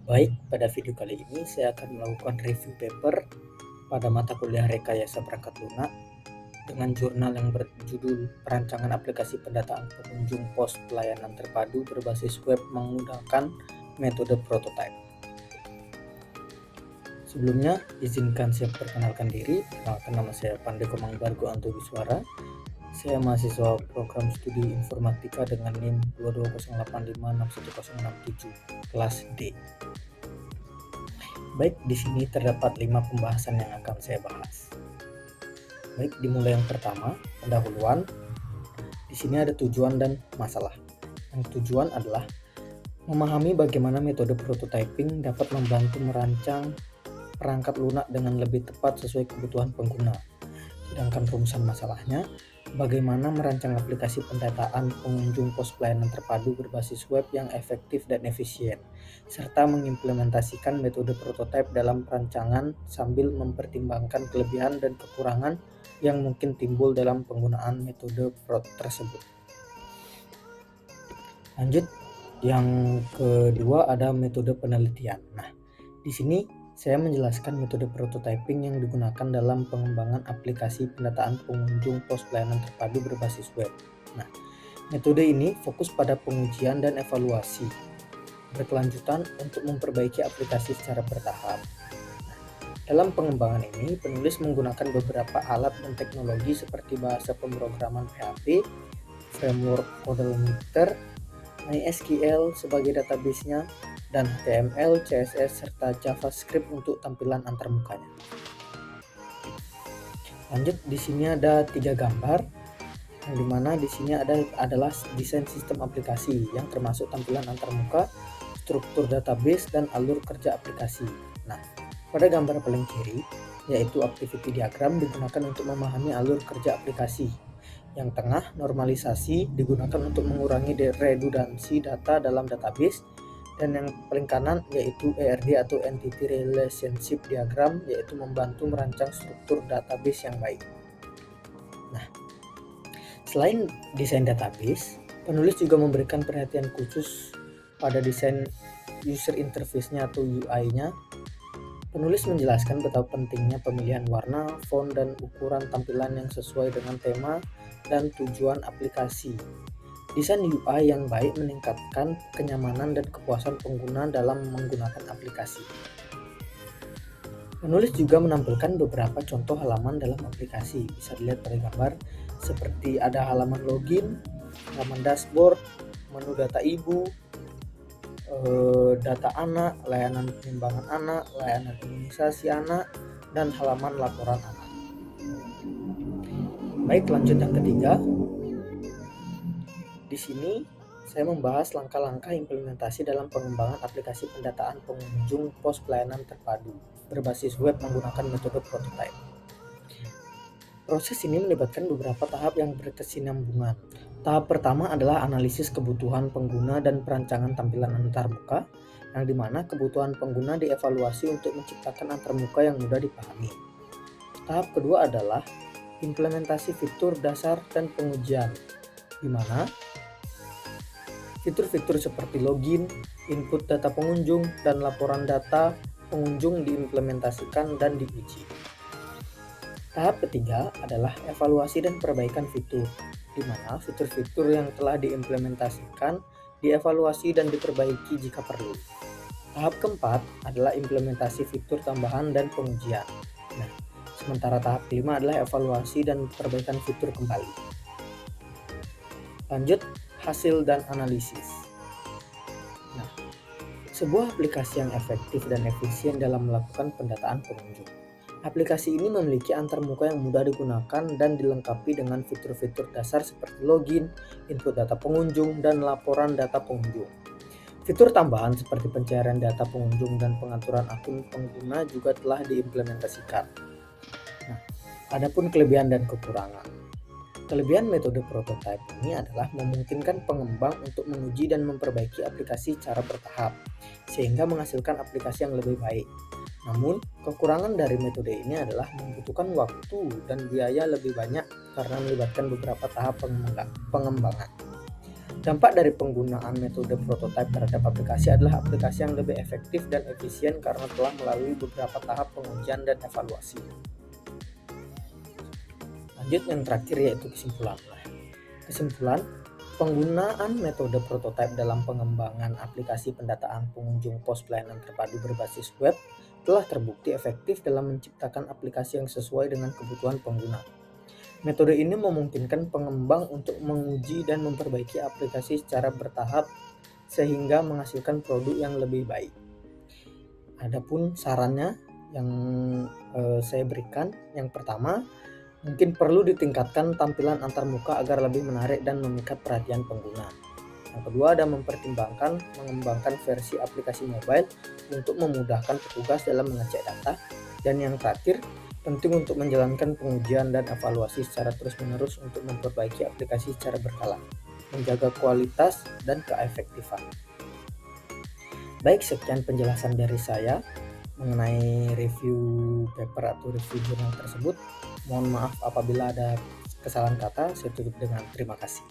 Baik, pada video kali ini saya akan melakukan review paper pada mata kuliah Rekayasa Perangkat Lunak dengan jurnal yang berjudul Perancangan Aplikasi Pendataan Pengunjung Pos Pelayanan Terpadu berbasis web menggunakan metode prototype. Sebelumnya, izinkan saya perkenalkan diri. Perkenalkan, nama saya Pandey Komang Bargo Antowiswara. Saya mahasiswa program studi informatika dengan NIM 2208561067 kelas D. Baik, di sini terdapat 5 pembahasan yang akan saya bahas. Baik, dimulai yang pertama, pendahuluan. Di sini ada tujuan dan masalah. Yang tujuan adalah memahami bagaimana metode prototyping dapat membantu merancang perangkat lunak dengan lebih tepat sesuai kebutuhan pengguna. Sedangkan rumusan masalahnya, bagaimana merancang aplikasi pendataan pengunjung pos pelayanan terpadu berbasis web yang efektif dan efisien, serta mengimplementasikan metode prototype dalam perancangan sambil mempertimbangkan kelebihan dan kekurangan yang mungkin timbul dalam penggunaan metode tersebut. Lanjut, yang kedua ada metode penelitian. Nah, di sini saya menjelaskan metode prototyping yang digunakan dalam pengembangan aplikasi pendataan pengunjung pos pelayanan terpadu berbasis web. Nah, metode ini fokus pada pengujian dan evaluasi berkelanjutan untuk memperbaiki aplikasi secara bertahap. Dalam pengembangan ini, penulis menggunakan beberapa alat dan teknologi seperti bahasa pemrograman PHP, framework CodeLetter, MySQL sebagai database-nya, dan HTML, CSS, serta JavaScript untuk tampilan antarmukanya. Lanjut, di sini ada 3 gambar, yang dimana di sini adalah desain sistem aplikasi yang termasuk tampilan antarmuka, struktur database, dan alur kerja aplikasi. Nah, pada gambar paling kiri, yaitu activity diagram digunakan untuk memahami alur kerja aplikasi. Yang tengah, normalisasi, digunakan untuk mengurangi redundansi data dalam database. Dan yang paling kanan yaitu ERD atau Entity Relationship Diagram, yaitu membantu merancang struktur database yang baik. Nah, selain desain database, penulis juga memberikan perhatian khusus pada desain user interface-nya atau UI-nya. Penulis menjelaskan betapa pentingnya pemilihan warna, font, dan ukuran tampilan yang sesuai dengan tema dan tujuan aplikasi. Desain UI yang baik meningkatkan kenyamanan dan kepuasan pengguna dalam menggunakan aplikasi. Penulis juga menampilkan beberapa contoh halaman dalam aplikasi. Bisa dilihat pada gambar seperti ada halaman login, halaman dashboard, menu data ibu, data anak, layanan penimbangan anak, layanan imunisasi anak, dan halaman laporan anak. Baik, lanjut yang ketiga. Di sini saya membahas langkah-langkah implementasi dalam pengembangan aplikasi pendataan pengunjung pos pelayanan terpadu berbasis web menggunakan metode prototype. Proses ini melibatkan beberapa tahap yang berkesinambungan. Tahap pertama adalah analisis kebutuhan pengguna dan perancangan tampilan antarmuka, yang dimana kebutuhan pengguna dievaluasi untuk menciptakan antarmuka yang mudah dipahami. Tahap kedua adalah implementasi fitur dasar dan pengujian, di mana fitur-fitur seperti login, input data pengunjung, dan laporan data pengunjung diimplementasikan dan diuji. Tahap ketiga adalah evaluasi dan perbaikan fitur, di mana fitur-fitur yang telah diimplementasikan dievaluasi dan diperbaiki jika perlu. Tahap keempat adalah implementasi fitur tambahan dan pengujian. Nah, sementara tahap kelima adalah evaluasi dan perbaikan fitur kembali. Lanjut, hasil dan analisis. Nah, sebuah aplikasi yang efektif dan efisien dalam melakukan pendataan pengunjung. Aplikasi ini memiliki antarmuka yang mudah digunakan dan dilengkapi dengan fitur-fitur dasar seperti login, input data pengunjung, dan laporan data pengunjung. Fitur tambahan seperti pencairan data pengunjung dan pengaturan akun pengguna juga telah diimplementasikan. Nah, adapun kelebihan dan kekurangan. Kelebihan metode prototype ini adalah memungkinkan pengembang untuk menguji dan memperbaiki aplikasi secara bertahap, sehingga menghasilkan aplikasi yang lebih baik. Namun, kekurangan dari metode ini adalah membutuhkan waktu dan biaya lebih banyak karena melibatkan beberapa tahap pengembangan. Dampak dari penggunaan metode prototipe terhadap aplikasi adalah aplikasi yang lebih efektif dan efisien karena telah melalui beberapa tahap pengujian dan evaluasi. Lanjut yang terakhir yaitu kesimpulan. Kesimpulan, penggunaan metode prototipe dalam pengembangan aplikasi pendataan pengunjung pos pelayanan terpadu berbasis web telah terbukti efektif dalam menciptakan aplikasi yang sesuai dengan kebutuhan pengguna. Metode ini memungkinkan pengembang untuk menguji dan memperbaiki aplikasi secara bertahap sehingga menghasilkan produk yang lebih baik. Adapun sarannya yang saya berikan, yang pertama, mungkin perlu ditingkatkan tampilan antarmuka agar lebih menarik dan memikat perhatian pengguna. Yang kedua, ada mempertimbangkan mengembangkan versi aplikasi mobile untuk memudahkan petugas dalam mengecek data. Dan yang terakhir, penting untuk menjalankan pengujian dan evaluasi secara terus-menerus untuk memperbaiki aplikasi secara berkala, menjaga kualitas dan keefektifan. Baik, sekian penjelasan dari saya mengenai review paper atau review jurnal tersebut. Mohon maaf apabila ada kesalahan kata. Saya tutup dengan terima kasih.